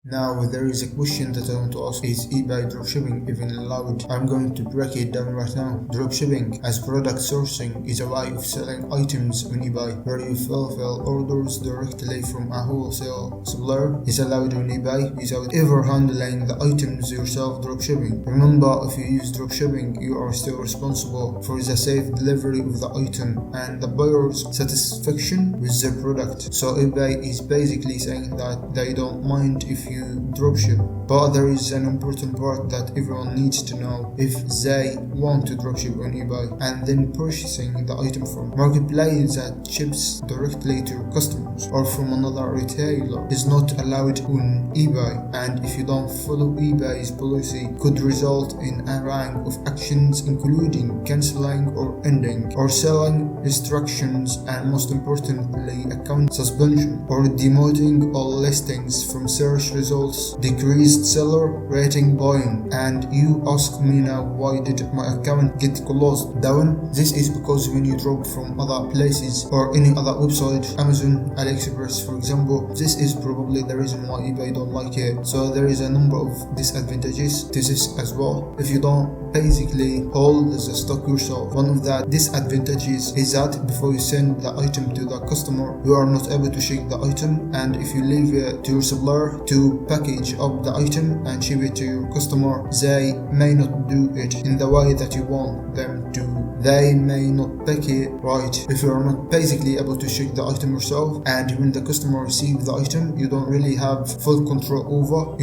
Now there is a question that I want to ask: is eBay dropshipping even allowed? I'm going to break it down right now. Dropshipping as product sourcing is a way of selling items on eBay where you fulfill orders directly from a wholesale supplier. Is allowed on eBay without ever handling the items yourself. Dropshipping. Remember, if you use dropshipping, you are still responsible for the safe delivery of the item and the buyer's satisfaction with the product. So eBay is basically saying that they don't mind if you dropship. But there is an important part that everyone needs to know. If they want to dropship on eBay and then purchasing the item from marketplace that ships directly to your customers or from another retailer is not allowed on eBay, and if you don't follow eBay's policy could result in a range of actions including cancelling or ending or selling restrictions, and most importantly account suspension or demoting all listings from search results, decreased seller rating buying. And you ask me now, why did my account get closed down? This is because when you drop from other places or any other website, Amazon, AliExpress for example, this is probably the reason why eBay don't like it. So there is a number of disadvantages to this as well. If you don't basically hold the stock yourself, one of the disadvantages is that before you send the item to the customer, you are not able to ship the item, and if you leave it to your supplier to package up the item and ship it to your customer, they may not do it in the way that you want them to. They may not pack it right. If you are not basically able to ship the item yourself, and when the customer receives the item, you don't really have full control over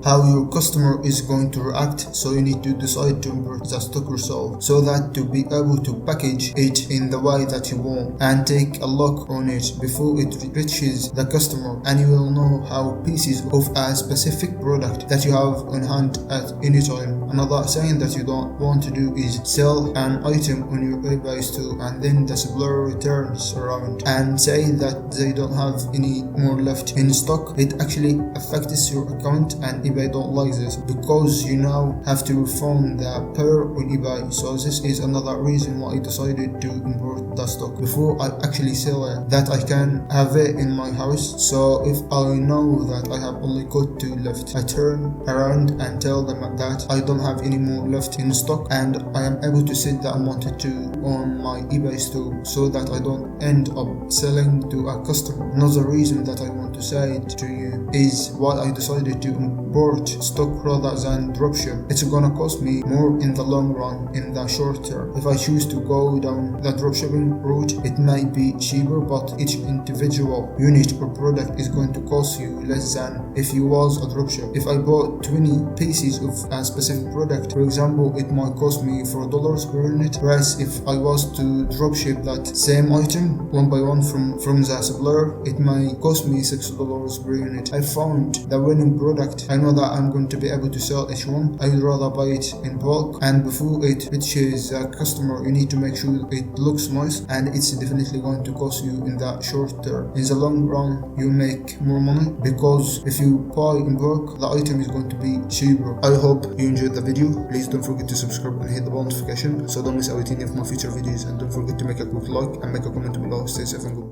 how your customer is going to react. So you need to decide to import the stock yourself, so that to be able to package it in the way that you want and take a look on it before it reaches the customer, and you will know how pieces of a specific product that you have on hand at any time. Another thing that you don't want to do is sell an item on your eBay store and then the supplier returns around and say that they don't have any more left in stock. It actually affects your account, and eBay don't like this because you now have to refund the pair on eBay. So this is another reason why I decided to import the stock before I actually sell it, that I can have it in my house. So if I know that I have only got 2 left, I turn around and tell them that I don't have any more left in stock, and I am able to set the amount to on my eBay store so that I don't end up selling to a customer. Another reason that I want to say it to you is why I decided to import stock rather than dropship. It's gonna cost me more in the long run. In the short term, if I choose to go down the dropshipping route, it might be cheaper, but each individual unit or product is going to cost you less than if you was a dropship. If I bought 20 pieces of a specific product, for example, it might cost me $4 per unit, whereas if I was to dropship that same item one by one from the supplier, it might cost me $6 per unit. I found the winning product. I know that I'm going to be able to sell each one. I would rather buy it in bulk, and before it reaches the customer, you need to make sure it looks nice, and it's definitely going to cost you in the short term. In the long run, you make more money because if you buy in bulk, the item is going to be cheaper. I hope you enjoyed the video. Please don't forget to subscribe and hit the bell notification so don't miss out any of my future videos, and don't forget to make a quick like and make a comment below. Stay safe and goodbye.